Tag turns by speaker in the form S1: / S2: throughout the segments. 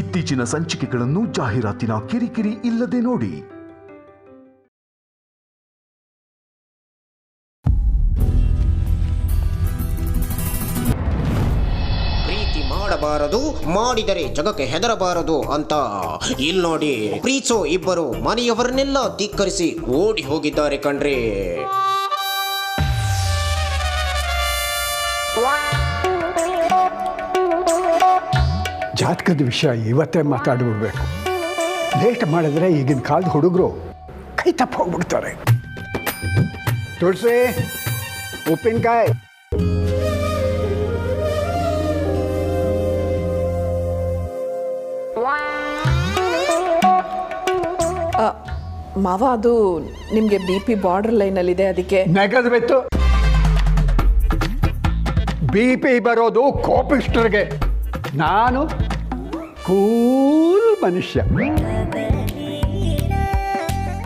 S1: ಇತ್ತೀಚಿನ ಸಂಚಿಕೆಗಳನ್ನು ಜಾಹೀರಾತಿನ ಕಿರಿಕಿರಿ ಇಲ್ಲದೆ ನೋಡಿ.
S2: ಪ್ರೀತಿ ಮಾಡಬಾರದು, ಮಾಡಿದರೆ ಜಗಕ್ಕೆ ಹೆದರಬಾರದು ಅಂತ ಇಲ್ಲಿ ನೋಡಿ, ಪ್ರೀತಿಸೋ ಇಬ್ಬರು ಮನೆಯವರನ್ನೆಲ್ಲ ಧಿಕ್ಕರಿಸಿ ಓಡಿ ಹೋಗಿದ್ದಾರೆ ಕಣ್ರಿ.
S3: ಜಾತಕದ ವಿಷಯ ಇವತ್ತೇ ಮಾತಾಡ್ಬಿಡ್ಬೇಕು. ಲೇಟ್ ಮಾಡಿದ್ರೆ ಈಗಿನ ಕಾಲದ ಹುಡುಗರು ಕೈ ತಪ್ಪ ಹೋಗ್ಬಿಡ್ತಾರೆ. ತುಳಸಿ, ಉಪ್ಪಿನಕಾಯಿ.
S4: ಮಾವ, ಅದು ನಿಮಗೆ BP ಬಾರ್ಡರ್ ಲೈನಲ್ಲಿದೆ, ಅದಕ್ಕೆ
S3: ನೆಗದ್ಬಿತ್ತು. BP ಬರೋದು ಕೋಪಿಸ್ಟರ್ಗೆ. ನಾನು ಕೂಲ್ ಮನುಷ್ಯ.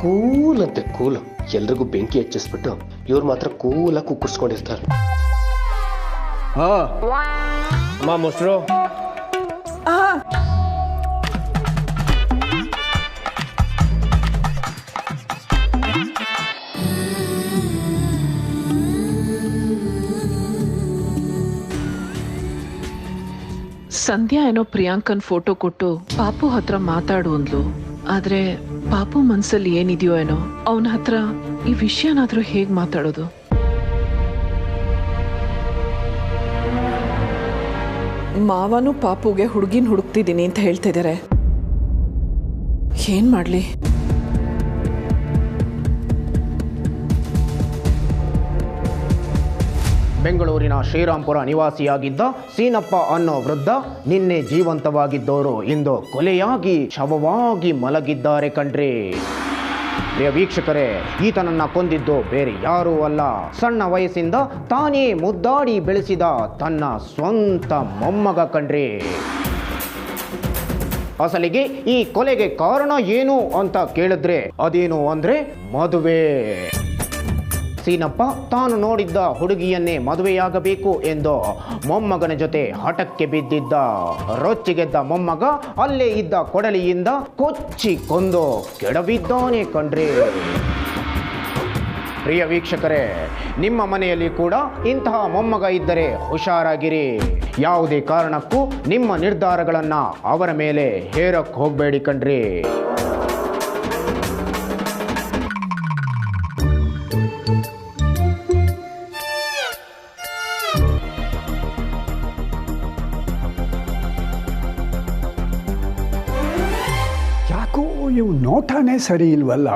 S5: ಕೂಲ್ ಅಂತೆ ಕೂಲ್. ಎಲ್ರಿಗೂ ಬೆಂಕಿ ಹೆಚ್ಚಿಸ್ಬಿಟ್ಟು ಇವ್ರು ಮಾತ್ರ ಕೂಲಾಗಿ ಕುಕ್ಕರ್ಸ್ಕೊಂಡಿರ್ತಾರೆ.
S6: ಅಮ್ಮ ಮೊಸರು.
S4: ಸಂಧ್ಯಾ ಏನೋ ಪ್ರಿಯಾಂಕನ್ ಫೋಟೋ ಕೊಟ್ಟು ಪಾಪು ಹತ್ರ ಮಾತಾಡು ಅಂದ್ಲು. ಆದ್ರೆ ಪಾಪು ಮನ್ಸಲ್ಲಿ ಏನಿದೆಯೋ ಏನೋ, ಅವನ ಹತ್ರ ಈ ವಿಷಯನಾದ್ರೂ ಹೇಗ್ ಮಾತಾಡೋದು? ಮಾವನು ಪಾಪುಗೆ ಹುಡುಗಿನ ಹುಡುಕ್ತಿದ್ದೀನಿ ಅಂತ ಹೇಳ್ತಿದ್ದಾರೆ. ಏನ್ ಮಾಡ್ಲಿ?
S2: ಬೆಂಗಳೂರಿನ ಶ್ರೀರಾಂಪುರ ನಿವಾಸಿಯಾಗಿದ್ದ ಸೀನಪ್ಪ ಅನ್ನೋ ವೃದ್ಧ ನಿನ್ನೆ ಜೀವಂತವಾಗಿದ್ದವರು ಇಂದು ಕೊಲೆಯಾಗಿ ಶವವಾಗಿ ಮಲಗಿದ್ದಾರೆ ಕಣ್ರಿ. ಪ್ರಿಯ ವೀಕ್ಷಕರೇ, ಈತನನ್ನ ಕೊಂದಿದ್ದು ಬೇರೆ ಯಾರೂ ಅಲ್ಲ, ಸಣ್ಣ ವಯಸ್ಸಿಂದ ತಾನೇ ಮುದ್ದಾಡಿ ಬೆಳೆಸಿದ ತನ್ನ ಸ್ವಂತ ಮೊಮ್ಮಗ ಕಣ್ರಿ. ಅಸಲಿಗೆ ಈ ಕೊಲೆಗೆ ಕಾರಣ ಏನು ಅಂತ ಕೇಳಿದ್ರೆ ಅದೇನು ಅಂದ್ರೆ ಮದುವೆ. ಸೀನಪ್ಪ ತಾನು ನೋಡಿದ್ದ ಹುಡುಗಿಯನ್ನೇ ಮದುವೆಯಾಗಬೇಕು ಎಂದು ಮೊಮ್ಮಗನ ಜೊತೆ ಹಠಕ್ಕೆ ಬಿದ್ದಿದ್ದ. ರೊಚ್ಚಿಗೆದ್ದ ಮೊಮ್ಮಗ ಅಲ್ಲೇ ಇದ್ದ ಕೊಡಲಿಯಿಂದ ಕೊಚ್ಚಿ ಕೊಂದು ಕೆಡವಿದ್ದಾನೆ ಕಣ್ರಿ. ಪ್ರಿಯ ವೀಕ್ಷಕರೇ, ನಿಮ್ಮ ಮನೆಯಲ್ಲಿ ಕೂಡ ಇಂತಹ ಮೊಮ್ಮಗ ಇದ್ದರೆ ಹುಷಾರಾಗಿರಿ. ಯಾವುದೇ ಕಾರಣಕ್ಕೂ ನಿಮ್ಮ ನಿರ್ಧಾರಗಳನ್ನ ಅವರ ಮೇಲೆ ಹೇರಕ್ಕೆ ಹೋಗಬೇಡಿ ಕಣ್ರಿ.
S3: ಯಾಕೋ ಇವು ನೋಟನೇ ಸರಿ ಇಲ್ವಲ್ಲ.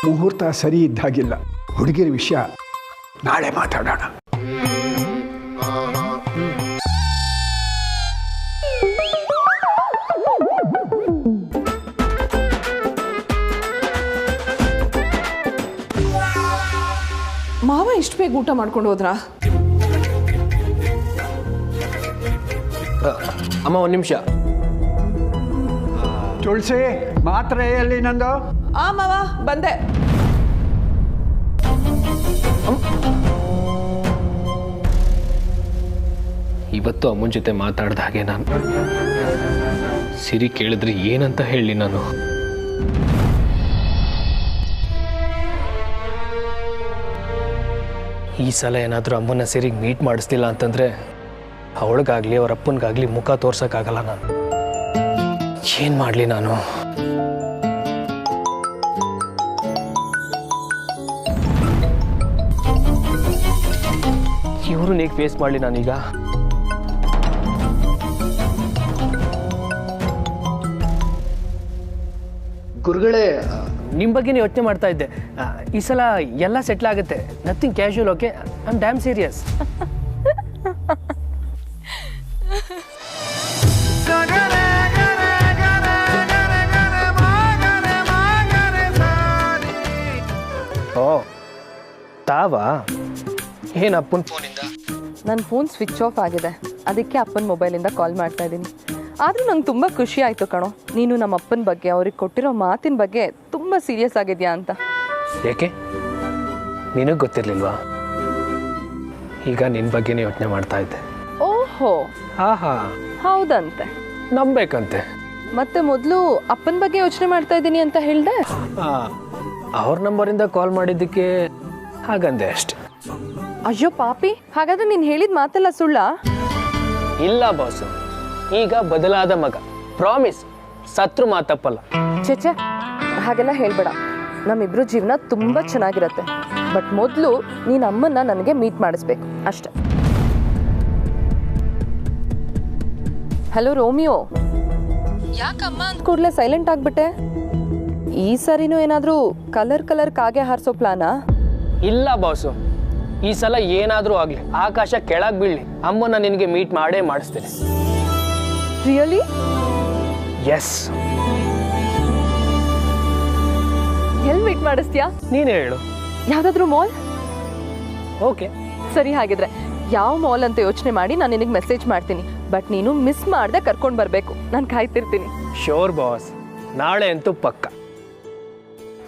S3: ಮುಹೂರ್ತ ಸರಿ ಇದ್ದಾಗಿಲ್ಲ. ಹುಡುಗಿರ ವಿಷಯ ನಾಳೆ ಮಾತಾಡೋಣ.
S4: ಮಾವ ಇಷ್ಟು ಬೇಗ ಊಟ ಮಾಡ್ಕೊಂಡು ಹೋದ್ರಾ?
S6: ಅಮ್ಮ ಒಂದು ನಿಮಿಷ.
S3: ತುಳಸಿ, ಮಾತ್ರೆ ಎಲ್ಲಿ ನಂದು?
S4: ಮಾವ ಬಂದೆ.
S6: ಇವತ್ತು ಅಮ್ಮನ ಜೊತೆ ಮಾತಾಡ್ದ ಹಾಗೆ ನಾನು ಸಿರಿ ಕೇಳಿದ್ರೆ ಏನಂತ ಹೇಳಿ ನಾನು? ಈ ಸಲ ಏನಾದರೂ ಅಮ್ಮನ ಸಿರಿಗೆ ಮೀಟ್ ಮಾಡಿಸ್ತಿಲ್ಲ ಅಂತಂದರೆ ಅವಳಿಗಾಗಲಿ ಅವ್ರ ಅಪ್ಪನಿಗಾಗಲಿ ಮುಖ ತೋರ್ಸೋಕ್ಕಾಗಲ್ಲ ನಾನು. ಏನು ಮಾಡಲಿ ನಾನು? ಇವರು ಹೇಗೆ ಫೇಸ್ ಮಾಡಲಿ ನಾನೀಗ?
S5: ಗುರುಗಳೇ,
S6: ನಿಮ್ಮ ಬಗ್ಗೆನೇ ಯೋಚನೆ ಮಾಡ್ತಾ ಇದ್ದೆ. ಈ ಸಲ ಎಲ್ಲ ಸೆಟ್ಲ್ ಆಗುತ್ತೆ. Nothing casual. Okay, I am damn serious. ಓ, ತಾವಾ? ಏನು ಅಪ್ಪನ ಫೋನಿಂದ?
S7: ನನ್ನ ಫೋನ್ ಸ್ವಿಚ್ ಆಫ್ ಆಗಿದೆ, ಅದಕ್ಕೆ ಅಪ್ಪನ ಮೊಬೈಲಿಂದ ಕಾಲ್ ಮಾಡ್ತಾ ಇದ್ದೀನಿ. ಆದರೂ ನಂಗೆ ತುಂಬ ಖುಷಿ ಆಯಿತು ಕಣೋ, ನೀನು ನಮ್ಮ ಅಪ್ಪನ ಬಗ್ಗೆ, ಅವ್ರಿಗೆ ಕೊಟ್ಟಿರೋ ಮಾತಿನ ಬಗ್ಗೆ ತುಂಬ ಸೀರಿಯಸ್ ಆಗಿದೆಯಾ ಅಂತ.
S6: ಯಾಕೆ, ನಿನಗೆ ಗೊತ್ತಿರಲಿಲ್ವಾ? ಈಗ ನಿನ್ನ ಬಗ್ಗೆನೇ ಯೋಚನೆ ಮಾಡ್ತಾ ಇದ್ದೆ.
S7: ಓಹೋ,
S6: ಆಹಾ,
S7: ಹೌದಂತೆ.
S6: ನಂಬೇಕಂತೆ.
S7: ಮತ್ತೆ ಮೊದಲು ಅಪ್ಪನ ಬಗ್ಗೆ ಯೋಚನೆ ಮಾಡ್ತಾ ಇದ್ದೀನಿ ಅಂತ ಹೇಳ್ದೆ.
S6: ಅವ್ರ ನಂಬರಿಂದ ಕಾಲ್ ಮಾಡಿದ್ದಕ್ಕೆ ಹಾಗಂದೆ ಅಷ್ಟೆ.
S7: ಅಯ್ಯೋ ಪಾಪಿ, ಹಾಗಾದ್ರೆ ನೀನು ಹೇಳಿದ ಮಾತೆಲ್ಲ ಸುಳ್ಳ?
S6: ಇಲ್ಲ ಬಾಸು, ಈಗ ಬದಲಾದ ಮಗ, ಪ್ರಾಮಿಸ್, ಸತ್ರು ಮಾತಪ್ಪಲ್ಲ.
S7: ಚೇಚೆ, ಹಾಗೆಲ್ಲ ಹೇಳ್ಬೇಡ. ನಮ್ಮಿಬ್ರು ಜೀವನ ತುಂಬ ಚೆನ್ನಾಗಿರತ್ತೆ. ಬಟ್ ಮೊದಲು ನೀನು ಅಮ್ಮನ್ನ ನನಗೆ ಮೀಟ್ ಮಾಡಿಸ್ಬೇಕು ಅಷ್ಟೆ. ಹಲೋ ರೋಮಿಯೋ, ಯಾಕಮ್ಮ ಅಂದ ಕೂಡಲೇ ಸೈಲೆಂಟ್ ಆಗಿಬಿಟ್ಟೆ? ಈ ಸರಿನೂ ಏನಾದರೂ ಕಲರ್ ಕಾಗೆ ಹಾರಿಸೋ ಪ್ಲಾನಾ?
S6: ಇಲ್ಲ ಬಾಸು, ಈ ಸಲ ಏನಾದರೂ ಆಗಲಿ, ಆಕಾಶ ಕೆಳಗೆ ಬೀಳಲಿ, ಅಮ್ಮನ ನಿನಗೆ ಮೀಟ್ ಮಾಡೇ ಮಾಡಿಸ್ತೇನೆ.
S7: ರಿಯಲಿ?
S6: ಎಸ್.
S7: ಎಲ್ಲಿ ಮೀಟ್ ಮಾಡಿಸ್ತೀಯಾ?
S6: ನೀನೇ ಹೇಳು.
S7: ಯಾವುದಾದ್ರೂ ಮಾಲ್?
S6: ಓಕೆ
S7: ಸರಿ, ಹಾಗಿದ್ರೆ ಯಾವ ಮಾಲ್ ಅಂತ ಯೋಚನೆ ಮಾಡಿ ನಾನು ನಿನಗೆ ಮೆಸೇಜ್ ಮಾಡ್ತೀನಿ. ಬಟ್ ನೀನು ಮಿಸ್ ಮಾಡದೆ ಕರ್ಕೊಂಡು ಬರಬೇಕು. ನಾನು ಕಾಯ್ತಿರ್ತೀನಿ.
S6: ಶೋರ್ ಬಾಸ್, ನಾಳೆ ಅಂತೂ ಪಕ್ಕ.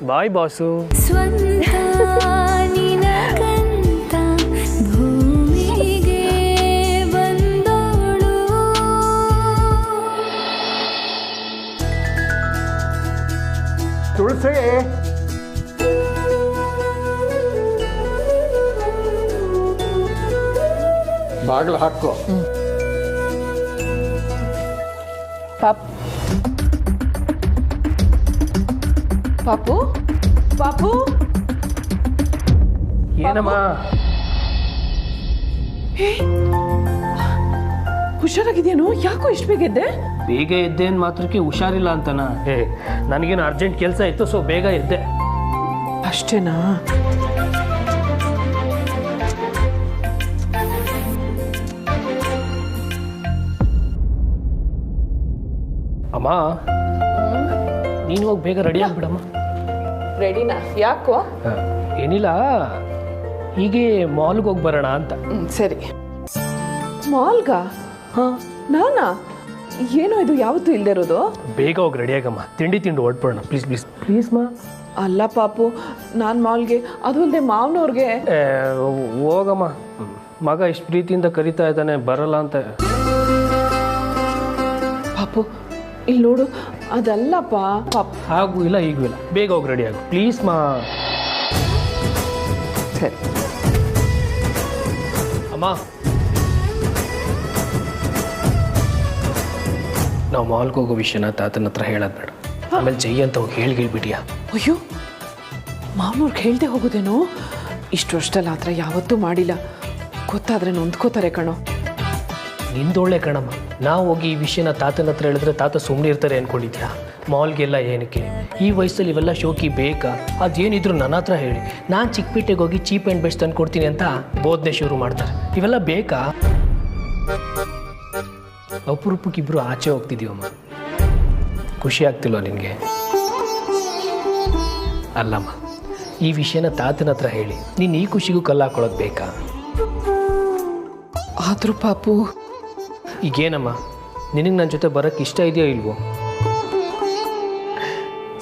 S6: ಬಾಯ್ ಬಾಸು.
S3: ತುಳಸಿ, ಬಾಗಿಲು ಹಾಕೋ.
S4: ಪಾಪು, ಪಾಪು,
S6: ಏನಮ್ಮ?
S4: ಹುಷಾರಾಗಿದೆಯೇನೋ? ಯಾಕೋ ಇಷ್ಟು ಬೇಗ ಎದ್ದೆ?
S6: ಬೇಗ ಎದ್ದೇನು ಮಾತ್ರಕ್ಕೆ ಹುಷಾರಿಲ್ಲ ಅಂತನ? ನನಗೇನು ಅರ್ಜೆಂಟ್ ಕೆಲಸ ಇತ್ತು, ಸೊ ಬೇಗ ಎದ್ದೆ
S4: ಅಷ್ಟೇನಾ?
S6: ಅಮ್ಮ, ನೀನು ಹೋಗಿ ಬೇಗ ರೆಡಿ ಆಗ್ಬಿಡಮ್ಮ.
S4: ರೆಡಿನಾ? ಯಾಕೋ?
S6: ಏನಿಲ್ಲ, ಹೀಗೆ ಮಾಲ್ಗೆ ಹೋಗಿ ಬರೋಣ ಅಂತ.
S4: ಸರಿ. ಮಾಲ್ಗ? ನಾನಾ? ಏನೋ ಇದು ಯಾವತ್ತೂ ಇಲ್ಲದೆ ಇರೋದು?
S6: ಬೇಗ ಹೋಗಿ ರೆಡಿ ಆಗಮ್ಮ, ತಿಂಡಿ ಹೊಡ್ಬಿಡೋಣ. ಪ್ಲೀಸ್ ಪ್ಲೀಸ್ ಪ್ಲೀಸ್ ಮಾ.
S4: ಅಲ್ಲ ಪಾಪು, ನಾನು ಮಾಲ್ಗೆ, ಅದು ಅಲ್ಲದೆ ಮಾವನವ್ರಿಗೆ.
S6: ಹೋಗಮ್ಮ, ಮಗ ಇಷ್ಟು ಪ್ರೀತಿಯಿಂದ ಕರಿತಾ ಇದ್ದಾನೆ, ಬರಲ್ಲ ಅಂತ.
S4: ಪಾಪು ಇಲ್ಲಿ ನೋಡು, ಅದಲ್ಲಪ್ಪ.
S6: ಹಾಗೂ ಇಲ್ಲ ಈಗೂ ಇಲ್ಲ, ಬೇಗ ಹೋಗಿ ರೆಡಿ ಆಗು ಪ್ಲೀಸ್ ಮಾ.
S4: ಸರಿ
S6: ಅಮ್ಮ, ನಾವು ಮಾಲ್ಗೆ ಹೋಗೋ ವಿಷಯನ ತಾತನ ಹತ್ರ ಹೇಳೋದು ಬೇಡ. ಆಮೇಲೆ ಜೈ ಅಂತ ಹೋಗಿ ಹೇಳ್ಬಿಟ್ಟಿಯಾ?
S4: ಅಯ್ಯೋ, ಮಾವನವ್ರಿಗೆ ಹೇಳ್ದೆ ಹೋಗೋದೇನೋ? ಇಷ್ಟು ವರ್ಷದಲ್ಲಿ ಆ ಥರ ಯಾವತ್ತೂ ಮಾಡಿಲ್ಲ. ಗೊತ್ತಾದ್ರೆ ನೊಂದ್ಕೋತಾರೆ ಕಣೋ.
S6: ನಿಂದೊಳ್ಳೆ ಕಣಮ್ಮ. ನಾವು ಹೋಗಿ ಈ ವಿಷಯನ ತಾತನ ಹತ್ರ ಹೇಳಿದ್ರೆ ತಾತ ಸುಮ್ಮನೆ ಇರ್ತಾರೆ ಅಂದ್ಕೊಂಡಿದ್ಯಾ? ಮಾಲ್ಗೆಲ್ಲ ಏನಕ್ಕೆ? ಈ ವಯಸ್ಸಲ್ಲಿ ಇವೆಲ್ಲ ಶೋಕಿ ಬೇಕಾ? ಅದೇನಿದ್ರು ನನ್ನ ಹತ್ರ ಹೇಳಿ, ನಾನು ಚಿಕ್ಕಪೇಟೆಗೆ ಹೋಗಿ ಚೀಪ್ ಆ್ಯಂಡ್ ಬೆಸ್ಟ್ ತಂದು ಕೊಡ್ತೀನಿ ಅಂತ ಬೋಧನೆ ಶುರು ಮಾಡ್ತಾರೆ. ಇವೆಲ್ಲ ಬೇಕಾ? ಅಪರೂಪಕ್ಕಿಬ್ರು ಆಚೆ ಹೋಗ್ತಿದ್ದೀವಮ್ಮ, ಖುಷಿ ಆಗ್ತಿಲ್ವ ನಿನಗೆ? ಅಲ್ಲಮ್ಮ, ಈ ವಿಷಯನ ತಾತನ ಹತ್ರ ಹೇಳಿ ನೀನು ಈ ಖುಷಿಗೂ ಕಲ್ಲು ಹಾಕೊಳ್ಳೋದು ಬೇಕಾ?
S4: ಆದರೂ ಪಾಪು,
S6: ಈಗೇನಮ್ಮ, ನಿನಗೆ ನನ್ನ ಜೊತೆ ಬರೋಕ್ಕೆ ಇಷ್ಟ ಇದೆಯೋ ಇಲ್ವೋ?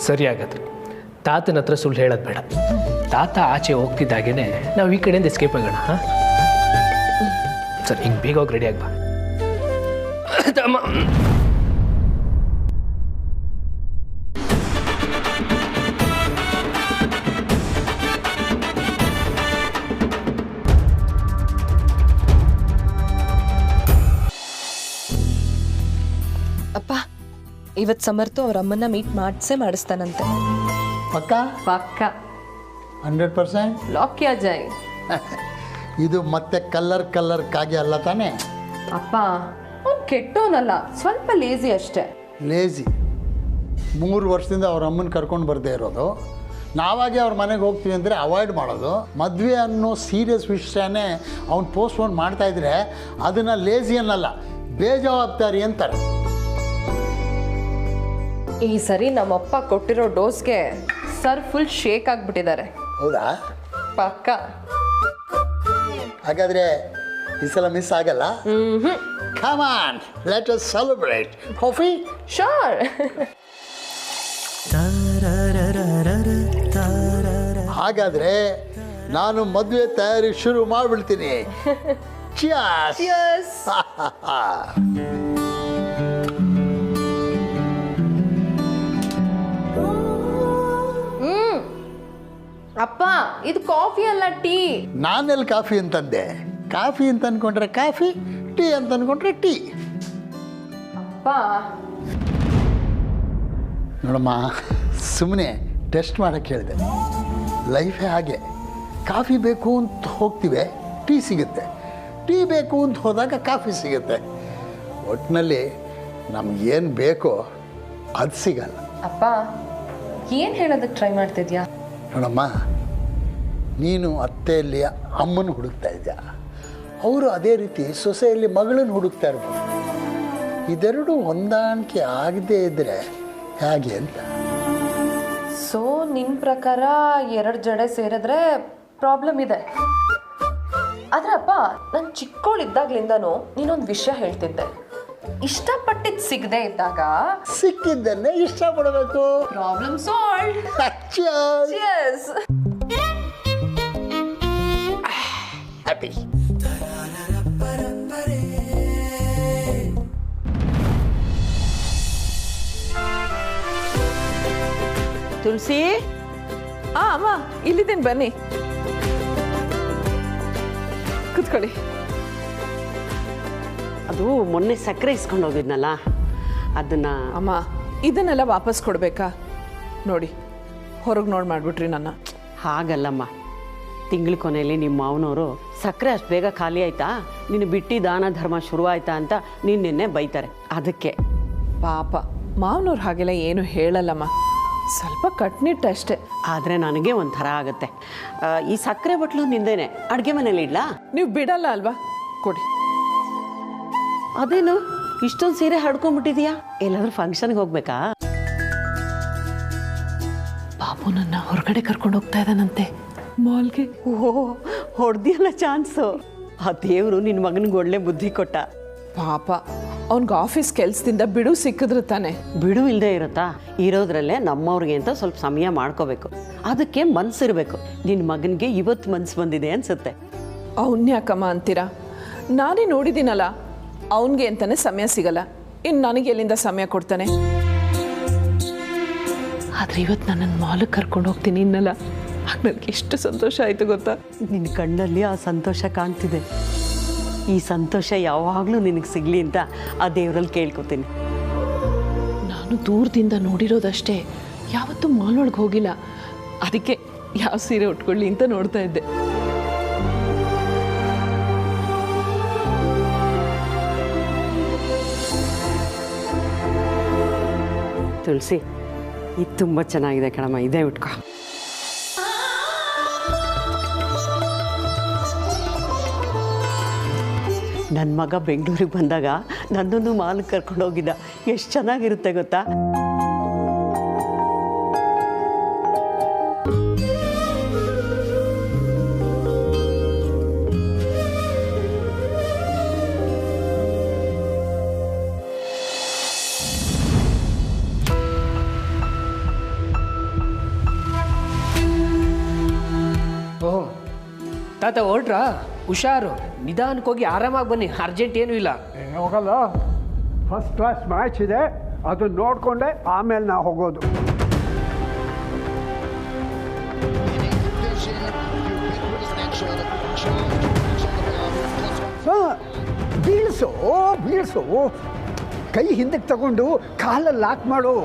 S6: ಸರಿ, ಹಾಗಾದ್ರೆ ತಾತನ ಹತ್ರ ಸುಳ್ಳು ಹೇಳೋದು ಬೇಡ. ತಾತ ಆಚೆ ಹೋಗ್ತಿದ್ದಾಗೇ ನಾವು ಈ ಕಡೆಯಿಂದ ಎಸ್ಕೇಪ್ ಆಗೋಣ. ಹಾಂ ಸರಿ, ಹಿಂಗೆ ಬೇಗ ಹೋಗಿ ರೆಡಿ ಆಗ್ಬಾ.
S7: ಅಪ್ಪ, ಇವತ್ತು ಸಮರ್ಥ ಅವ್ರ ಅಮ್ಮನ್ನ ಮೀಟ್ ಮಾಡಿಸ್ತಾನಂತೆ.
S8: ಪಕ್ಕ
S7: ಪಕ್ಕ
S8: 100%.
S7: ಲಾಕ್ ಕ್ಯಾ ಜಾಯ್.
S8: ಇದು ಮತ್ತೆ ಕಲ್ಲರ್ ಕಾಗೆ ಅಲ್ಲ ತಾನೇ?
S7: ಅಪ್ಪ, ಅವ್ನು ಕೆಟ್ಟವನಲ್ಲ, ಸ್ವಲ್ಪ ಲೇಜಿ ಅಷ್ಟೇ.
S8: ಲೇಜಿ. 3 ವರ್ಷದಿಂದ ಅವ್ರ ಅಮ್ಮನ ಕರ್ಕೊಂಡು ಬರದೇ ಇರೋದು, ನಾವಾಗೆ ಅವ್ರ ಮನೆಗೆ ಹೋಗ್ತೀವಿ ಅಂದರೆ ಅವಾಯ್ಡ್ ಮಾಡೋದು, ಮದುವೆ ಅನ್ನೋ ಸೀರಿಯಸ್ ವಿಷಯನೇ ಅವ್ನು ಪೋಸ್ಟ್ಪೋನ್ ಮಾಡ್ತಾಯಿದ್ರೆ ಅದನ್ನು ಲೇಜಿ ಅನ್ನಲ್ಲ, ಬೇಜವಾಬ್ದಾರಿ ಅಂತಾರೆ.
S7: ಈ ಸರಿ ನಮ್ಮಪ್ಪ ಕೊಟ್ಟಿರೋ ಡೋಸ್ಗೆ ಸರ್ ಫುಲ್ ಶೇಕ್ ಆಗಿಬಿಟ್ಟಿದ್ದಾರೆ.
S8: ಹೌದಾ?
S7: ಪಕ್ಕ.
S8: ಹಾಗಾದರೆ ಈ ಸಲ ಮಿಸ್ ಆಗಲ್ಲ? Come on, let us celebrate. Coffee?
S7: Sure.
S8: ಹಾಗಾದರೆ ನಾನು ಮದುವೆ ತಯಾರಿ ಶುರು ಮಾಡಿಬಿಡ್ತೀನಿ. Cheers.
S7: Cheers. ಕಾಫಿ ಅಲ್ಲ ಟೀ.
S8: ನಾನೆಲ್ಲಿ ಕಾಫಿ ಅಂತಂದೆ? ಕಾಫಿ ಅಂತ ಅಂದ್ಕೊಂಡ್ರೆ ಕಾಫಿ, ಟೀ ಅಂತ ಅಂದ್ಕೊಂಡ್ರೆ ಟೀ.
S7: ಅಪ್ಪ
S8: ನೋಡಮ್ಮ, ಸುಮ್ಮನೆ ಟೆಸ್ಟ್ ಮಾಡೋಕ್ಕೆ ಹೇಳಿದೆ. ಲೈಫೇ ಹಾಗೆ. ಕಾಫಿ ಬೇಕು ಅಂತ ಹೋಗ್ತೀವಿ, ಟೀ ಸಿಗುತ್ತೆ. ಟೀ ಬೇಕು ಅಂತ ಹೋದಾಗ ಕಾಫಿ ಸಿಗುತ್ತೆ. ಒಟ್ಟಿನಲ್ಲಿ ನಮಗೇನು ಬೇಕೋ ಅದು ಸಿಗಲ್ಲ.
S7: ಅಪ್ಪ ಏನು ಹೇಳೋದಕ್ಕೆ ಟ್ರೈ ಮಾಡ್ತಿದ್ಯಾ?
S8: ನೋಡಮ್ಮ, ನೀನು ಅತ್ತೆಯಲ್ಲಿ ಅಮ್ಮನ ಹುಡುಕ್ತಾ ಇದ್ಯಾ, ಅವರು ಅದೇ ರೀತಿ ಸೊಸೆಯಲ್ಲಿ ಮಗಳನ್ನು ಹುಡುಕ್ತಾ ಇರ್ಬೋದು. ಇದೆರಡು ಹೊಂದಾಣಿಕೆ ಆಗದೇ ಇದ್ದರೆ ಹೇಗೆ ಅಂತ.
S7: ಸೊ ನಿನ್ನ ಪ್ರಕಾರ 2 ಜಡೆ ಸೇರಿದ್ರೆ ಪ್ರಾಬ್ಲಮ್ ಇದೆ. ಆದ್ರೆ ಅಪ್ಪ, ನಾನು ಚಿಕ್ಕವಳಿದ್ದಾಗ್ಲಿಂದನೂ ನೀನೊಂದು ವಿಷಯ ಹೇಳ್ತಿದ್ದೆ, ಇಷ್ಟಪಟ್ಟಿದ್ದು ಸಿಗದೆ ಇದ್ದಾಗ
S8: ಸಿಕ್ಕಿದ್ದನ್ನೇ ಇಷ್ಟಪಡಬೇಕು.
S7: Problem solve.
S8: ಹ್ಯಾಪಿ.
S9: ತುಳಸಿ,
S4: ಅಮ್ಮ ಇಲ್ಲಿದ್ದೀನಿ, ಬನ್ನಿ ಕೂತ್ಕೊಳ್ಳಿ.
S9: ಅದು ಮೊನ್ನೆ ಸಕ್ಕರೆ ಇಸ್ಕೊಂಡು ಹೋಗಿದ್ನಲ್ಲ, ಅದನ್ನ.
S4: ಅಮ್ಮ ಇದನ್ನೆಲ್ಲ ವಾಪಸ್ ಕೊಡ್ಬೇಕಾ? ನೋಡಿ, ಹೊರಗೆ ನೋಡಿ ಮಾಡ್ಬಿಟ್ರಿ ನನ್ನ.
S9: ಹಾಗಲ್ಲಮ್ಮ, ತಿಂಗಳ ಕೊನೆಯಲ್ಲಿ ನಿಮ್ಮ ಮಾವನವರು ಸಕ್ಕರೆ ಅಷ್ಟು ಬೇಗ ಖಾಲಿ ಆಯ್ತಾ, ನೀನು ಬಿಟ್ಟು ದಾನ ಧರ್ಮ ಶುರುವಾಯ್ತಾ ಅಂತ ನಿನ್ನೆ ಬೈತಾರೆ. ಅದಕ್ಕೆ.
S4: ಪಾಪ ಮಾವನವ್ರು ಹಾಗೆಲ್ಲ ಏನು ಹೇಳಲ್ಲಮ್ಮ, ಸ್ವಲ್ಪ ಕಟ್ನಿಟ್ಟಷ್ಟೇ.
S9: ಆದರೆ ನನಗೆ ಒಂಥರ ಆಗುತ್ತೆ. ಈ ಸಕ್ಕರೆ ಬಟ್ಲು ನಿಂದೇನೆ, ಅಡುಗೆ ಮನೇಲಿ ಇಡ್ಲಾ?
S4: ನೀವು ಬಿಡಲ್ಲ ಅಲ್ವಾ? ಕೊಡಿ.
S9: ಅದೇನು ಇಷ್ಟೊಂದು ಸೀರೆ ಹಡ್ಕೊಂಡ್ಬಿಟ್ಟಿದೀಯಾ? ಎಲ್ಲಾದ್ರೂ ಫಂಕ್ಷನ್ಗೆ ಹೋಗ್ಬೇಕಾ?
S4: ಬಾಬು ನನ್ನ ಹೊರಗಡೆ ಕರ್ಕೊಂಡು ಹೋಗ್ತಾ ಇದ್ದಾನಂತೆ, ಮಾಲ್ಗೆ.
S9: ಓ, ಹೊಡೆದಿಯಲ್ಲ ಚಾನ್ಸು. ಆ ದೇವರು ನಿನ್ನ ಮಗನಿಗೆ ಒಳ್ಳೆ ಬುದ್ಧಿ ಕೊಟ್ಟ.
S4: ಪಾಪ ಅವ್ನಿಗೆ ಆಫೀಸ್ ಕೆಲಸದಿಂದ ಬಿಡು ಸಿಕ್ಕಿದ್ರೆ ತಾನೆ.
S9: ಬಿಡು ಇಲ್ಲದೆ ಇರುತ್ತಾ? ಇರೋದ್ರಲ್ಲೇ ನಮ್ಮವ್ರಿಗೆ ಅಂತ ಸ್ವಲ್ಪ ಸಮಯ ಮಾಡ್ಕೋಬೇಕು. ಅದಕ್ಕೆ ಮನ್ಸಿರ್ಬೇಕು. ನಿನ್ನ ಮಗನಿಗೆ ಇವತ್ತು ಮನ್ಸು ಬಂದಿದೆ ಅನ್ಸುತ್ತೆ.
S4: ಅವನ್ಯಾಕಮ್ಮ ಅಂತೀರಾ? ನಾನೇ ನೋಡಿದ್ದೀನಲ್ಲ, ಅವನಿಗೆ ಅಂತಾನೆ ಸಮಯ ಸಿಗಲ್ಲ, ಇನ್ನು ನನಗೆ ಎಲ್ಲಿಂದ ಸಮಯ ಕೊಡ್ತಾನೆ? ಆದರೆ ಇವತ್ತು ನನ್ನನ್ನು ಮಾಲಿಗೆ ಕರ್ಕೊಂಡು ಹೋಗ್ತೀನಿ ಇನ್ನಲ್ಲ, ಆಗ ನನಗೆ ಎಷ್ಟು ಸಂತೋಷ ಆಯಿತು ಗೊತ್ತಾ?
S9: ನಿನ್ನ ಕಣ್ಣಲ್ಲಿ ಆ ಸಂತೋಷ ಕಾಣ್ತಿದೆ. ಈ ಸಂತೋಷ ಯಾವಾಗಲೂ ನಿನಗೆ ಸಿಗಲಿ ಅಂತ ಆ ದೇವರಲ್ಲಿ ಕೇಳ್ಕೊತೀನಿ.
S4: ನಾನು ದೂರದಿಂದ ನೋಡಿರೋದಷ್ಟೇ, ಯಾವತ್ತೂ ಮಾಲೊಳಗೆ ಹೋಗಿಲ್ಲ. ಅದಕ್ಕೆ ಯಾವ ಸೀರೆ ಉಟ್ಕೊಳ್ಳಿ ಅಂತ ನೋಡ್ತಾ ಇದ್ದೆ.
S9: ತುಳಸಿ, ಇದು ತುಂಬ ಚೆನ್ನಾಗಿದೆ ಕಣಮ್ಮ, ಇದೇ ಉಟ್ಕೋ. ನನ್ನ ಮಗ ಬೆಂಗಳೂರಿಗೆ ಬಂದಾಗ ನನ್ನನ್ನು ಮಾಲ್ಗೆ ಕರ್ಕೊಂಡು ಹೋಗಿದ್ದ. ಎಷ್ಟು ಚೆನ್ನಾಗಿರುತ್ತೆ ಗೊತ್ತಾ?
S6: ಓಹ್ ತಾತ ಹೊರಟ್ರಾ? ಹುಷಾರು, ನಿಧಾನಕ್ಕೆ ಹೋಗಿ ಆರಾಮಾಗಿ ಬನ್ನಿ, ಅರ್ಜೆಂಟ್ ಏನೂ ಇಲ್ಲ.
S3: ಹೋಗಲ್ಲ, ಫಸ್ಟ್ ಕ್ಲಾಸ್ ಮ್ಯಾಚ್ ಇದೆ, ಅದನ್ನ ನೋಡಿಕೊಂಡೆ ಆಮೇಲೆ ನಾವು ಹೋಗೋದು. ಬೀಳ್ಸು ಬೀಳ್ಸು, ಕೈ ಹಿಂದಕ್ಕೆ ತಗೊಂಡು ಕಾಲಲ್ಲಿ ಲಾಕ್ ಮಾಡು.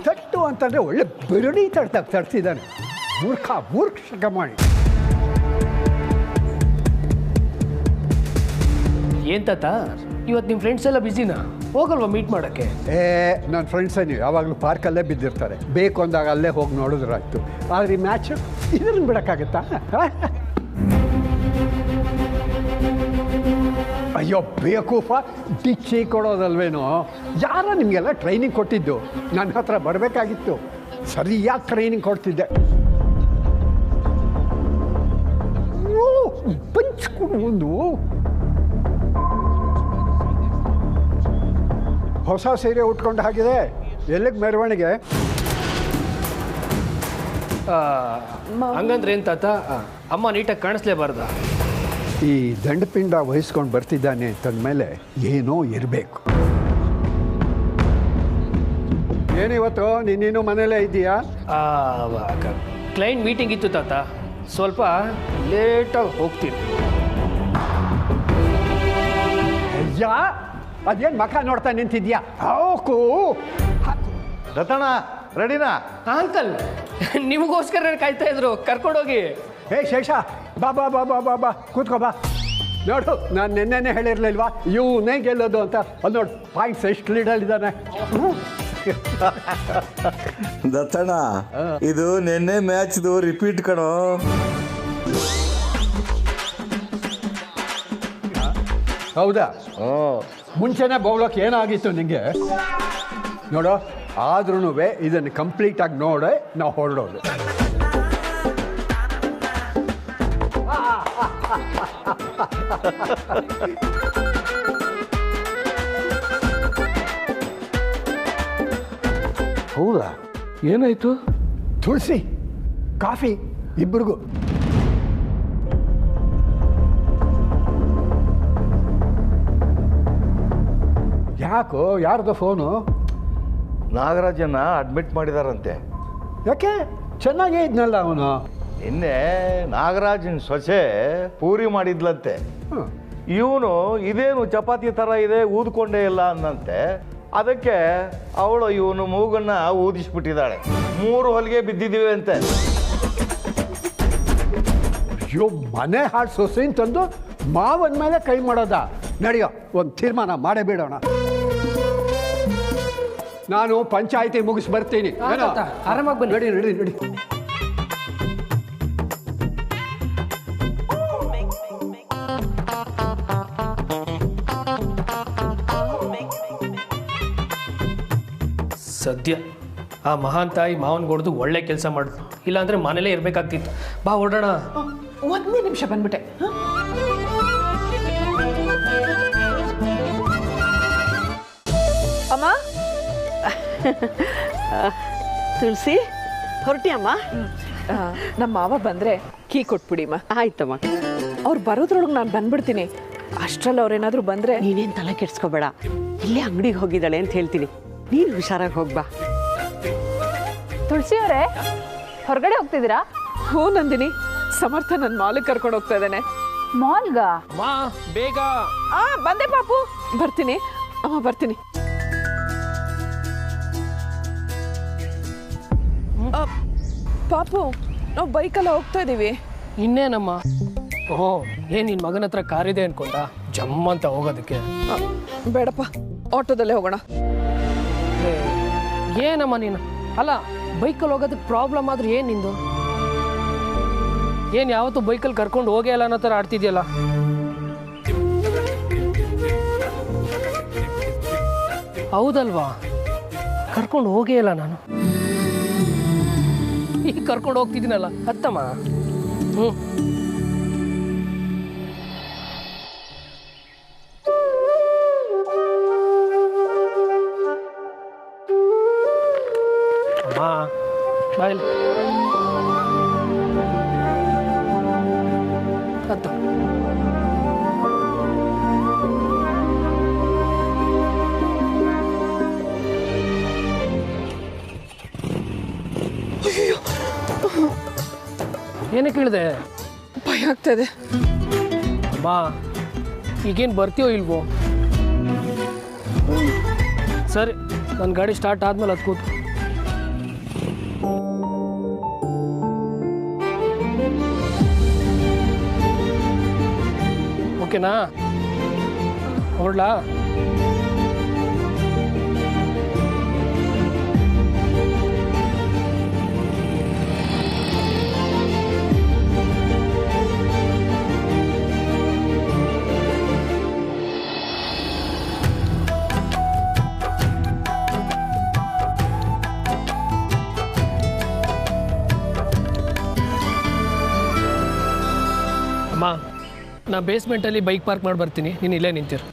S3: ತಟ್ಟು ಅಂತಂದರೆ ಒಳ್ಳೆ ಬೆರಡಿ ತಡ್ತಿದ್ದಾನೆ. ಮೂರ್ಖ ಮಾಡಿ.
S6: ಏನು ತಾತ, ಇವತ್ತು ನಿಮ್ಮ ಫ್ರೆಂಡ್ಸ್ ಎಲ್ಲ ಬ್ಯುಸಿನಾ? ಹೋಗಲ್ವಾ ಮೀಟ್ ಮಾಡೋಕ್ಕೆ?
S3: ನನ್ನ ಫ್ರೆಂಡ್ಸೇ ನೀವು ಯಾವಾಗಲೂ ಪಾರ್ಕಲ್ಲೇ ಬಿದ್ದಿರ್ತಾರೆ, ಬೇಕು ಅಂದಾಗ ಅಲ್ಲೇ ಹೋಗಿ ನೋಡಿದ್ರಾಯ್ತು. ಆದರೆ ಈ ಮ್ಯಾಚು ಇದನ್ನು ಬಿಡೋಕ್ಕಾಗತ್ತಾ? ಅಯ್ಯೋ ಬೇಕೂಪ, ಡಿಚ್ಚಿ ಕೊಡೋದಲ್ವೇನೋ. ಯಾರ ನಿಮಗೆಲ್ಲ ಟ್ರೈನಿಂಗ್ ಕೊಟ್ಟಿದ್ದು? ನನ್ನ ಹತ್ರ ಬರಬೇಕಾಗಿತ್ತು, ಸರಿಯಾಗಿ ಟ್ರೈನಿಂಗ್ ಕೊಡ್ತಿದ್ದೆ. ಪಂಚ್ಕೊಡು ಒಂದು. ಹೊಸ ಸೀರೆ ಉಟ್ಕೊಂಡು ಹಾಗಿದೆ, ಎಲ್ಲಿಗೆ ಮೆರವಣಿಗೆ?
S6: ಹಂಗಂದ್ರೆ ಏನು ತಾತ ಅಮ್ಮ ನೀಟಾಗಿ ಕಾಣಿಸ್ಲೇಬಾರ್ದ?
S3: ಈ ದಂಡಪಿಂಡ ವಹಿಸ್ಕೊಂಡು ಬರ್ತಿದ್ದಾನೆ ಅಂತಂದಮೇಲೆ ಏನೋ ಇರಬೇಕು. ಏನಿವತ್ತು ನೀನು ಮನೇಲೇ ಇದ್ದೀಯಾ?
S6: ಕ್ಲೈಂಟ್ ಮೀಟಿಂಗ್ ಇತ್ತು ತಾತ, ಸ್ವಲ್ಪ ಲೇಟಾಗಿ ಹೋಗ್ತೀನಿ.
S3: ಅಯ್ಯ, ಅದೇನು ಮಖ ನೋಡ್ತಾ ನಿಂತಿದ್ಯಾ? ಹೋಗು.
S1: ರತಣ ರೆಡಿನಾ?
S6: ಅಂಕಲ್, ನಿಮಗೋಸ್ಕರ ಕಾಯ್ತಾ ಇದ್ರು, ಕರ್ಕೊಂಡೋಗಿ.
S3: ಹೇ ಶೇಷ, ಬಾ ಬಾ ಬಾ ಬಾ ಬಾ ಬಾ ಕೂತ್ಕೋ ಬಾ. ನೋಡು, ನಾನು ನೆನ್ನೆನೇ ಹೇಳಿರ್ಲಿಲ್ವಾ ಇವನೇ ಗೆಲ್ಲೋದು ಅಂತ. ಅದು ನೋಡು ಪಾಯಿಂಟ್ಸ್ ಎಷ್ಟು ಲೀಡಲ್ಲಿದ್ದಾನೆ.
S10: ದತ್ತಣ್ಣ, ಇದು ನಿನ್ನೆ ಮ್ಯಾಚ್ದು ರಿಪೀಟ್ ಕಣೋ.
S3: ಹೌದಾ? ಮುಂಚೆನೇ ಬೌಲಕ್ಕೆ ಏನಾಗಿತ್ತು ನಿಂಗೆ? ನೋಡು, ಆದ್ರೂ ಇದನ್ನು ಕಂಪ್ಲೀಟಾಗಿ ನೋಡೆ ನಾವು ಹೊರಡೋದು.
S10: ಹೌದಾ? ಏನಾಯ್ತು?
S3: ತುಳಸಿ, ಕಾಫಿ ಇಬ್ಬರಿಗೂ. ಯಾಕೋ, ಯಾರ್ದು ಫೋನು?
S1: ನಾಗರಾಜನ್ನ ಅಡ್ಮಿಟ್ ಮಾಡಿದಾರಂತೆ.
S3: ಯಾಕೆ? ಚೆನ್ನಾಗೇ ಇದ್ನಲ್ಲ ಅವನು.
S1: ನಿನ್ನೆ ನಾಗರಾಜನ್ ಸೊಸೆ ಪೂರಿ ಮಾಡಿದ್ಲಂತೆ. ಇವನು ಇದೇನು ಚಪಾತಿ ಥರ ಇದೆ, ಊದ್ಕೊಂಡೇ ಇಲ್ಲ ಅನ್ನಂತೆ. ಅದಕ್ಕೆ ಅವಳು ಇವನು ಮೂಗನ್ನ ಊದಿಸ್ಬಿಟ್ಟಿದ್ದಾಳೆ. 3 ಹೊಲಿಗೆ ಬಿದ್ದಿದ್ದೀವಿ ಅಂತೆ.
S3: ಅಯ್ಯೋ, ಮನೆ ಹಾಳು ಸೊಸೆ ಅಂತಂದು ಮಾವನ ಮೇಲೆ ಕೈ ಮಾಡೋದ? ನಡೆಯೋ, ಒಂದು ತೀರ್ಮಾನ ಮಾಡೇ ಬಿಡೋಣ. ನಾನು ಪಂಚಾಯಿತಿ ಮುಗಿಸಿ ಬರ್ತೀನಿ.
S6: ಆರಾಮಾಗಿ ಬನ್ನಿ.
S3: ನಡಿ ನಡಿ ನಡಿ.
S6: ಸದ್ಯ ಆ ಮಹಾನ್ ತಾಯಿ ಮಾವನ್ ಹೊಡೆದು ಒಳ್ಳೆ ಕೆಲಸ ಮಾಡಿದ್ರು, ಇಲ್ಲಾಂದ್ರೆ ಮನೇಲೇ ಇರಬೇಕಾಗ್ತಿತ್ತು. ಬಾ ಹೊರಡೋಣ.
S4: ಒಂದೇ ನಿಮಿಷ ಬಂದ್ಬಿಟ್ಟೆ.
S7: ಅಮ್ಮ,
S9: ತುಳಸಿ ಹೊರಟಿಯಮ್ಮ?
S4: ನಮ್ಮ ಮಾವ ಬಂದ್ರೆ ಕೀ ಕೊಟ್ಬಿಡಿಮ್ಮ.
S9: ಆಯ್ತಮ್ಮ.
S4: ಅವ್ರು ಬರೋದ್ರೊಳಗೆ ನಾನು ಬಂದ್ಬಿಡ್ತೀನಿ. ಅಷ್ಟ್ರಲ್ಲಿ ಅವ್ರೇನಾದ್ರೂ ಬಂದ್ರೆ
S9: ನೀನೇನು ತಲೆ ಕೆಡ್ಸ್ಕೋಬೇಡ, ಇಲ್ಲೇ ಅಂಗಡಿಗೆ ಹೋಗಿದ್ದಾಳೆ ಅಂತ ಹೇಳ್ತೀನಿ, ನೀನು ಹುಷಾರಾಗಿ ಹೋಗ್ಬಾ.
S7: ತುಳಸಿ ಅವರೇ, ಹೊರಗಡೆ ಹೋಗ್ತಿದ್ದೀರಾ?
S4: ಹ್ಞೂ ನಂದಿನಿ, ಸಮರ್ಥ ನನ್ನ ಮಾಲಿಗೆ ಕರ್ಕೊಂಡು ಹೋಗ್ತಾ ಇದ್ದಾನೆ.
S7: ಮಾಲ್ಗ?
S6: ಮಾ ಬೇಗ.
S4: ಬಂದೆ ಪಾಪು, ಬರ್ತೀನಿ ಅಮ್ಮ, ಬರ್ತೀನಿ. ಪಾಪು, ನಾವು ಬೈಕಲ್ಲ ಹೋಗ್ತಾ ಇದ್ದೀವಿ.
S6: ಇನ್ನೇನಮ್ಮ? ಓಹೋ, ಏನ್ ನಿನ್ ಮಗನ ಹತ್ರ ಕಾರ್ ಇದೆ ಅನ್ಕೊಂಡ ಜಮ್ಮ ಅಂತ ಹೋಗೋದಕ್ಕೆ?
S4: ಬೇಡಪ್ಪ, ಆಟೋದಲ್ಲೇ ಹೋಗೋಣ.
S6: ಏನಮ್ಮ ನೀನು? ಅಲ್ಲ, ಬೈಕಲ್ಲಿ ಹೋಗೋದಕ್ಕೆ ಪ್ರಾಬ್ಲಮ್ ಆದ್ರೂ ಏನ್ ನಿಂದು? ಏನ್ ಯಾವತ್ತೂ ಬೈಕಲ್ಲಿ ಕರ್ಕೊಂಡು ಹೋಗೇ ಇಲ್ಲ ಅನ್ನೋ ಥರ ಆಡ್ತಿದ್ಯಲ್ಲ? ಹೌದಲ್ವಾ? ಕರ್ಕೊಂಡು ಹೋಗೇ ಇಲ್ಲ ನಾನು, ಈಗ ಕರ್ಕೊಂಡು ಹೋಗ್ತಿದ್ದೀನಲ್ಲ ಅತ್ತಮ್ಮ. ಅಮ್ಮ ಬಾಯ್. ಹತ್ತು. ಏನಕ್ಕೆ ಹೇಳಿದೆ?
S4: ಭಯ ಆಗ್ತಾ ಇದೆ.
S6: ಅಮ್ಮ, ಈಗೇನು ಬರ್ತೀಯೋ ಇಲ್ವೋ? ಸರಿ, ನನ್ನ ಗಾಡಿ ಸ್ಟಾರ್ಟ್ ಆದ್ಮೇಲೆ ಅದು ಕೂತು. ಓಕೆನಾ? ಹೊರಡ್ಲಾ? ಅಮ್ಮ, ನಾ ಬೇಸ್ಮೆಂಟಲ್ಲಿ ಬೈಕ್ ಪಾರ್ಕ್ ಮಾಡಿ ಬರ್ತೀನಿ, ನೀನು ಇಲ್ಲೇ ನಿಂತಿರು.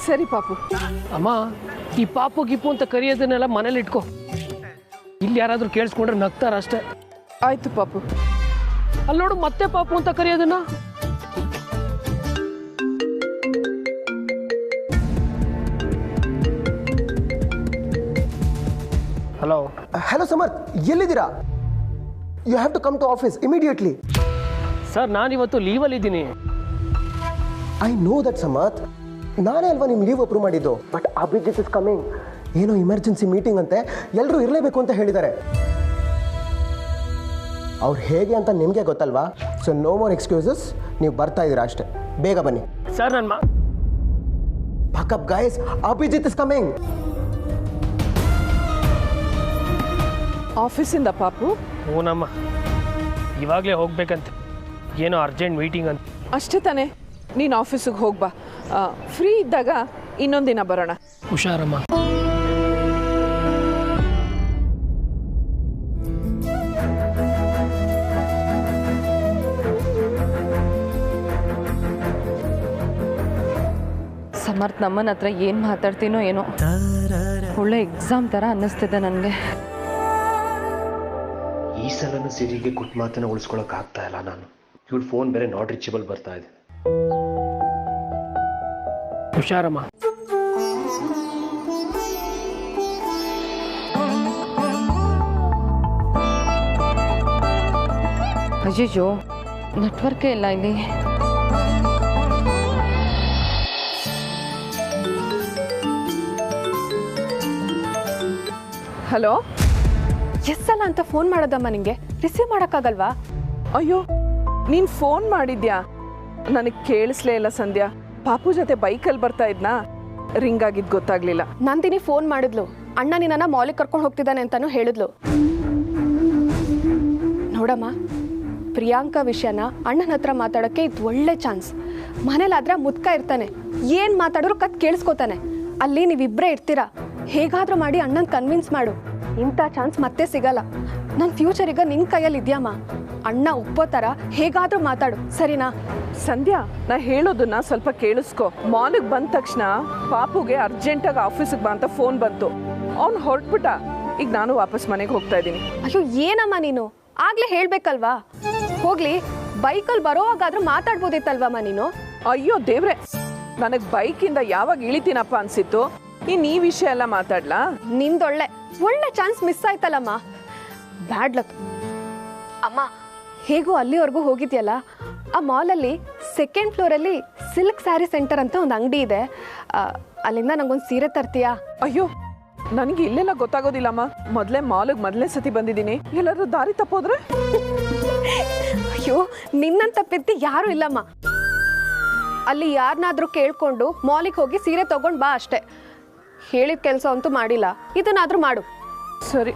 S4: ಸರಿ ಪಾಪು.
S6: ಅಮ್ಮ, ಈ ಪಾಪು ಗಿಪ್ಪು ಅಂತ ಕರೆಯೋದನ್ನೆಲ್ಲ ಮನೇಲಿ ಇಟ್ಕೋ. ಇಲ್ಲಿ ಯಾರಾದರೂ ಕೇಳಿಸ್ಕೊಂಡ್ರೆ ನಗ್ತಾರ ಅಷ್ಟೇ.
S4: ಆಯ್ತು ಪಾಪು.
S6: ಅಲ್ಲಿ ನೋಡು ಮತ್ತೆ ಪಾಪು ಅಂತ ಕರೆಯೋದನ್ನ. ಹಲೋ
S11: ಹಲೋ ಸಮರ್ಥ್, ಎಲ್ಲಿದ್ದೀರಾ? You have to come to office immediately.
S6: Sir ನಾನಿವತ್ತು ಲೀವಲ್ಲಿ ಇದ್ದೀನಿ.
S11: ಐ ನೋ ದಟ್ ಸಮರ್ಥ್, ನಾನೇ ಅಲ್ವಾ ನಿಮ್ಮ ಲೀವ್ ಅಪ್ರೂವ್ ಮಾಡಿದ್ದು. But Abhijit is coming. ಏನೋ ಎಮರ್ಜೆನ್ಸಿ ಮೀಟಿಂಗ್ ಅಂತೆ, ಎಲ್ಲರೂ ಇರಲೇಬೇಕು ಅಂತ ಹೇಳಿದ್ದಾರೆ. ಅವ್ರು ಹೇಗೆ ಅಂತ ನಿಮಗೆ ಗೊತ್ತಲ್ವಾ? So no more excuses. ನೀವು ಬರ್ತಾ ಇದ್ದೀರಾ ಅಷ್ಟೇ, ಬೇಗ ಬನ್ನಿ.
S6: ಸರ್ ನನ್ನ
S11: backup guys, Abhijit is coming.
S4: ಆಫೀಸಿಂದ ಪಾಪು?
S6: ಹೂನಮ್ಮ, ಇವಾಗಲೇ ಹೋಗ್ಬೇಕಂತೆ, ಏನೋ ಅರ್ಜೆಂಟ್ ಮೀಟಿಂಗ್ ಅಂತ.
S4: ಅಷ್ಟೇ ತಾನೇ, ನೀನು ಆಫೀಸಿಗೆ ಹೋಗ್ಬಾ. ಫ್ರೀ ಇದ್ದಾಗ ಇನ್ನೊಂದಿನ ಬರೋಣ.
S6: ಹುಷಾರಮ್ಮ.
S7: ಸಮರ್ಥ್ ನಮ್ಮನ ಹತ್ರ ಏನು ಮಾತಾಡ್ತೀನೋ ಏನೋ, ಒಳ್ಳೆ ಎಕ್ಸಾಮ್ ಥರ ಅನ್ನಿಸ್ತಿದೆ ನನಗೆ.
S5: ಈ ಸಲನೂ ಸಿರಿಗೆ ಕೊಟ್ಟು ಮಾತನ್ನ ಉಳಿಸ್ಕೊಳಕ್ ಆಗ್ತಾ ಇಲ್ಲ ನಾನು. ಇವಳು ಫೋನ್ ಬೇರೆ ನಾಟ್ ರೀಚಬಲ್ ಬರ್ತಾ ಇದೆ.
S6: ಹುಷಾರಮ್ಮ.
S7: ಅಯ್ಯೋ, ನೆಟ್ವರ್ಕೇ ಇಲ್ಲ ಇಲ್ಲಿ.
S4: ಹಲೋ.
S12: ಎಸ್ ಅಲ್ಲ ಅಂತ ಫೋನ್ ಮಾಡೋದಮ್ಮ, ನಿಂಗೆ ರಿಸೀವ್ ಮಾಡೋಕ್ಕಾಗಲ್ವಾ?
S4: ಅಯ್ಯೋ, ನೀನು ಫೋನ್ ಮಾಡಿದ್ಯಾ? ನನಗೆ ಕೇಳಿಸ್ಲೇ ಇಲ್ಲ ಸಂಧ್ಯಾ. ಪಾಪು ಜೊತೆ ಬೈಕಲ್ಲಿ ಬರ್ತಾ ಇದ್ನಾ, ರಿಂಗ್ ಆಗಿದ್ದು ಗೊತ್ತಾಗ್ಲಿಲ್ಲ.
S12: ನಂದಿನಿ ಫೋನ್ ಮಾಡಿದ್ಲು, ಅಣ್ಣ ನಿನ್ನ ಮಾಲಿಗೆ ಕರ್ಕೊಂಡು ಹೋಗ್ತಿದ್ದಾನೆ ಅಂತಾನು ಹೇಳಿದ್ಲು. ನೋಡಮ್ಮ, ಪ್ರಿಯಾಂಕಾ ವಿಷಯನ ಅಣ್ಣನ ಹತ್ರ ಮಾತಾಡೋಕ್ಕೆ ಇದು ಒಳ್ಳೆ ಚಾನ್ಸ್. ಮನೇಲಾದ್ರೆ ಮುದ್ಕ ಇರ್ತಾನೆ, ಏನು ಮಾತಾಡಿದ್ರು ಕತ್ ಕೇಳಿಸ್ಕೋತಾನೆ. ಅಲ್ಲಿ ನೀವಿಬ್ಬರೇ ಇರ್ತೀರಾ, ಹೇಗಾದರೂ ಮಾಡಿ ಅಣ್ಣನ ಕನ್ವಿನ್ಸ್ ಮಾಡು. ಇಂಥ ಚಾನ್ಸ್ ಮತ್ತೆ ಸಿಗಲ್ಲ. ನನ್ನ ಫ್ಯೂಚರ್ ಈಗ ನಿನ್ನ ಕೈಯಲ್ಲಿ ಇದೆಯಮ್ಮ. ಅಣ್ಣ ಒಪ್ಪೋ ಥರ ಹೇಗಾದರೂ ಮಾತಾಡು, ಸರಿನಾ?
S4: ಸಂಧ್ಯಾ, ನಾ ಹೇಳೋದನ್ನ ಸ್ವಲ್ಪ ಕೇಳಿಸ್ಕೊ. ಮಾಲಿಗೆ ಬಂದ ತಕ್ಷಣ ಪಾಪುಗೆ ಅರ್ಜೆಂಟಾಗಿ ಆಫೀಸಿಗೆ ಬಾ ಅಂತ ಫೋನ್ ಬಂತು. ಅವ್ನು ಹೊರಟ್ಬಿಟ್ಟ. ಈಗ ನಾನು ವಾಪಸ್ ಮನೆಗೆ ಹೋಗ್ತಾ ಇದ್ದೀನಿ.
S12: ಅಯ್ಯೋ ಏನಮ್ಮ ನೀನು, ಆಗ್ಲೇ ಹೇಳ್ಬೇಕಲ್ವಾ? ಹೋಗ್ಲಿ, ಬೈಕಲ್ಲಿ ಬರೋವಾಗಾದ್ರೂ ಮಾತಾಡ್ಬೋದಿತ್ತಲ್ವಮ್ಮ ನೀನು?
S4: ಅಯ್ಯೋ ದೇವ್ರೆ, ನನಗೆ ಬೈಕಿಂದ ಯಾವಾಗ ಇಳಿತೀನಪ್ಪ ಅನ್ಸಿತ್ತು. ಇನ್ನು ಈ ವಿಷಯ ಎಲ್ಲ ಮಾತಾಡ್ಲಾ?
S12: ನಿಂದೊಳ್ಳೆ ಒಳ್ಳೆ ಚಾನ್ಸ್ ಮಿಸ್ ಆಯ್ತಲ್ಲಮ್ಮ. ಬ್ಯಾಡ್ ಲಕ್ ಅಮ್ಮ. ಹೇಗೂ ಅಲ್ಲಿವರೆಗೂ ಹೋಗಿದ್ಯಲ್ಲ, ಆ ಮಾಲಲ್ಲಿ ಸೆಕೆಂಡ್ ಫ್ಲೋರಲ್ಲಿ ಸಿಲ್ಕ್ ಸ್ಯಾರಿ ಸೆಂಟರ್ ಅಂತ ಒಂದು ಅಂಗಡಿ ಇದೆ. ಅಲ್ಲಿಂದ ನಂಗೊಂದು ಸೀರೆ ತರ್ತೀಯಾ?
S4: ಅಯ್ಯೋ, ನನಗೆ ಇಲ್ಲೆಲ್ಲ ಗೊತ್ತಾಗೋದಿಲ್ಲಮ್ಮ. ಮೊದಲೇ ಮಾಲಿಗೆ ಮೊದಲನೇ ಸತಿ ಬಂದಿದ್ದೀನಿ. ಎಲ್ಲರೂ ದಾರಿ ತಪ್ಪೋದ್ರೆ?
S12: ಅಯ್ಯೋ, ನಿನ್ನಂತ ತಪ್ಪಿದ್ದು ಯಾರೂ ಇಲ್ಲಮ್ಮ. ಅಲ್ಲಿ ಯಾರನ್ನಾದ್ರೂ ಕೇಳ್ಕೊಂಡು ಮಾಲಿಗೆ ಹೋಗಿ ಸೀರೆ ತಗೊಂಡು ಬಾ ಅಷ್ಟೇ. ಹೇಳಿದ ಕೆಲಸ ಅಂತೂ ಮಾಡಿಲ್ಲ, ಇದನ್ನಾದ್ರೂ ಮಾಡು.
S4: ಸರಿ.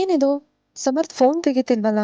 S13: ಏನಿದು, ಸಮರ್ಥ್ ಫೋನ್ ತೆಗಿತಿಲ್ವಲ್ಲ?